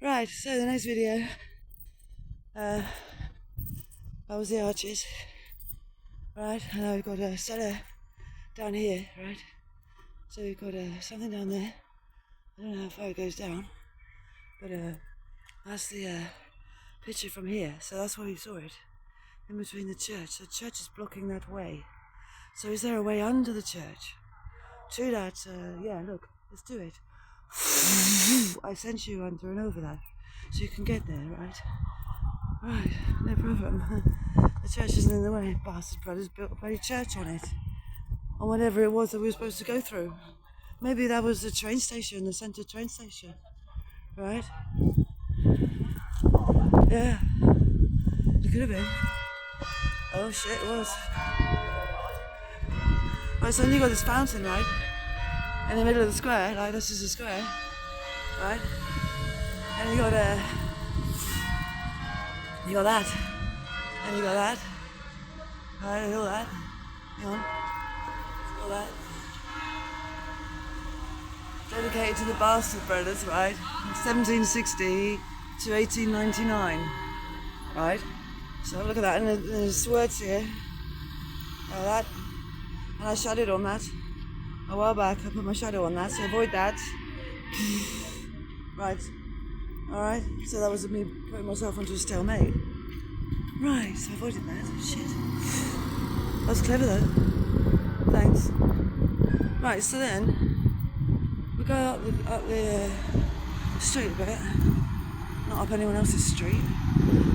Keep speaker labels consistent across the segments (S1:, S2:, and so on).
S1: Right, so the next video, that was the arches, right, and now we've got a cellar down here, right, so we've got something down there. I don't know how far it goes down, but that's the picture from here, so that's why we saw it, in between the church. The church is blocking that way, so is there a way under the church? To that, yeah, look, let's do it. I sent you under and over that, so you can get there, right? Right, no problem. The church isn't in the way. Bastard brothers built a bloody church on it. Or whatever it was that we were supposed to go through. Maybe that was the train station, the centre train station. Right? Yeah. It could have been. Oh shit, it was. Right, so then you got this fountain, right? In the middle of the square, like this is a square. Right? And you got that. And you got that. Right, and all that. Hang on. All that. Dedicated to the Bastard Brothers, right? 1760 to 1899. Right? So look at that, and there's words here. Like that. And I shadowed on that. A while back, I put my shadow on that, so avoid that. Right. Alright, so that was me putting myself onto a stalemate. Right, so I avoided that. Shit. That was clever though. Thanks. Right, so then we go up the street a bit. Not up anyone else's street.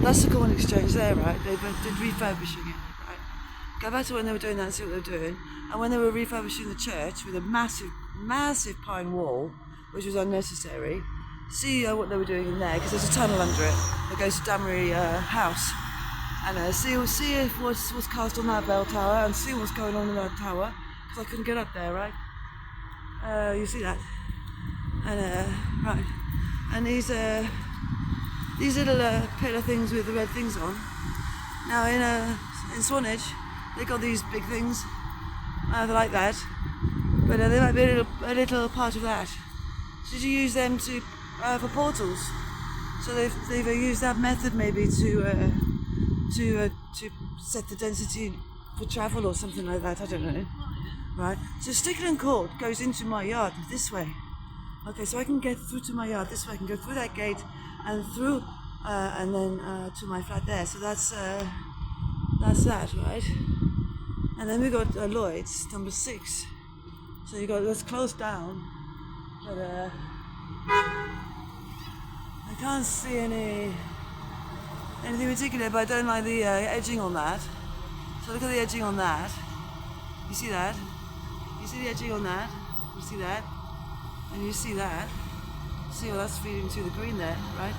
S1: That's the Corn Exchange there, right? They did refurbishing it, right? Go back to when they were doing that and see what they were doing. And when they were refurbishing the church with a massive pine wall, which was unnecessary, see what they were doing in there, because there's a tunnel under it that goes to Damery House. And see what's cast on that bell tower, and see what's going on in that tower, because I couldn't get up there, right? You see that? And right, and these little pillar things with the red things on. Now in Swanage, they got these big things, they're like that, but they might be a little part of that. So did you use them for portals? So they've used that method maybe to set the density for travel or something like that. I don't know. Right. So Stickland Court goes into my yard this way. Okay, so I can get through to my yard this way. I can go through that gate and through, and then to my flat there. So that's that, right? And then we got Lloyd's number 6. So you got that's closed down, but I can't see anything particular. But I don't like the edging on that. So look at the edging on that. You see that? You see the edging on that? You see that? And you see that? See, well, that's feeding to the green there, right?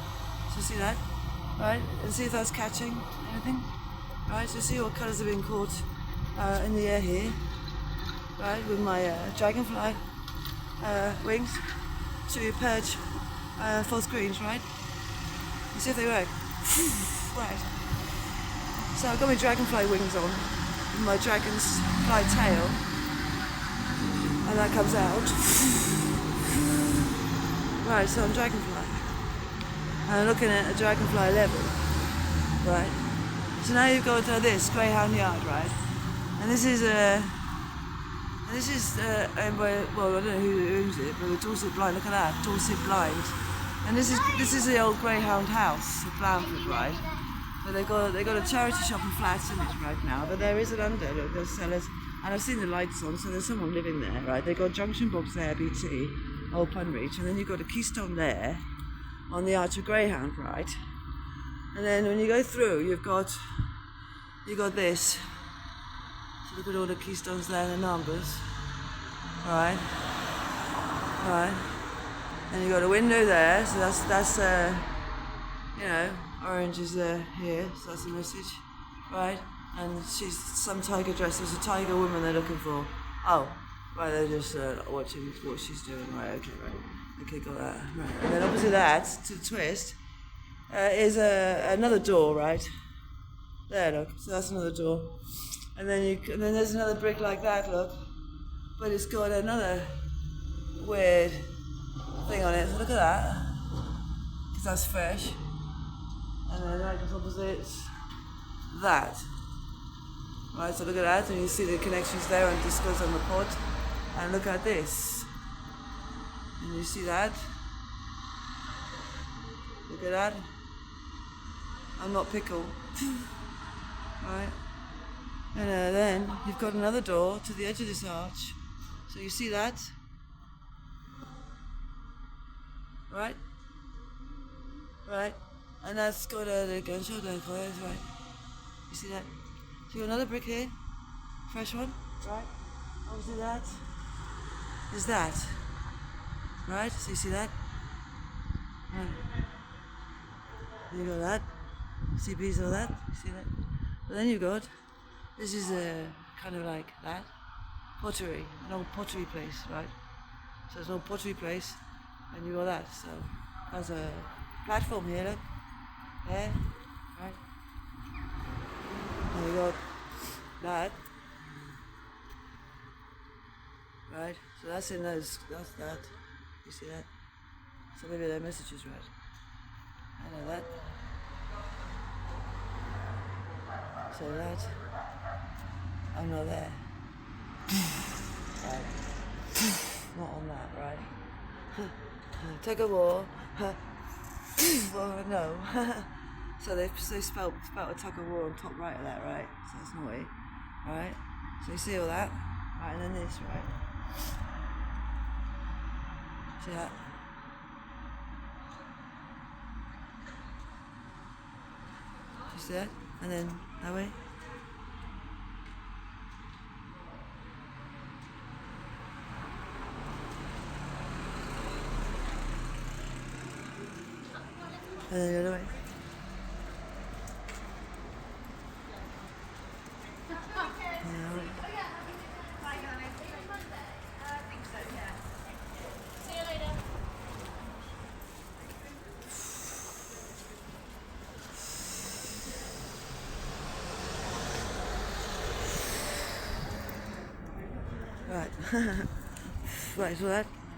S1: So see that? Right? And see if that's catching anything? Right? So see what colours are being caught in the air here. Right? With my dragonfly wings to purge false greens, right? You see if they work. Right. So I've got my dragonfly wings on, with my dragon's fly tail, and that comes out. Right, so I'm dragonfly. And I'm looking at a dragonfly level. Right. So now you've got this Greyhound Yard, right? And this is owned by, well, I don't know who owns it, but the Dorset Blind. Look at that, Dorset Blind. And this is the old Greyhound House at Blandford, right? But they got a charity shop and flats in it right now. But there is an under, look, there's sellers, and I've seen the lights on, so there's someone living there, right? They got junction box there, BT, Old Punreach, and then you've got a Keystone there on the Archer Greyhound, right? And then when you go through, you've got this. So look at all the Keystones there and the numbers, right? Right. And you got a window there, so that's orange is here, so that's the message, right? And she's some tiger dress. There's a tiger woman they're looking for. Oh, right, they're just watching what she's doing. Right, okay, got that. Right, and then opposite that, to the twist, is another door, right? There, look. So that's another door. And then there's another brick like that, look. But it's got another weird thing on it. Look at that. That's fresh. And then right just opposite that. Right, so look at that, and you see the connections there, and this goes on the pot. And look at this. And you see that? Look at that. I'm not pickle. Right? And then you've got another door to the edge of this arch. So you see that? Right? Right? And that's got a gun shoulder for it, right? You see that? So you got another brick here, fresh one, right? Opposite that is that, right? So you see that? Right. You got that. See a piece of that? You see that? But then you got, this is kind of like that, pottery, an old pottery place, right? So it's an old pottery place, and you got that. So there's a platform here, look, there, right? And you got that, right? So that's in those, that's that. You see that? So maybe their message is right. I know that. So that, I'm not there. Right. Not on that, right? Tug of war. Well, no. So they spelt a tug of war on top right of that, right? So that's naughty, right? So you see all that, right? And then this, right? See that? You see that? And then that way. And then the other way. And the other way. Right. Right, so that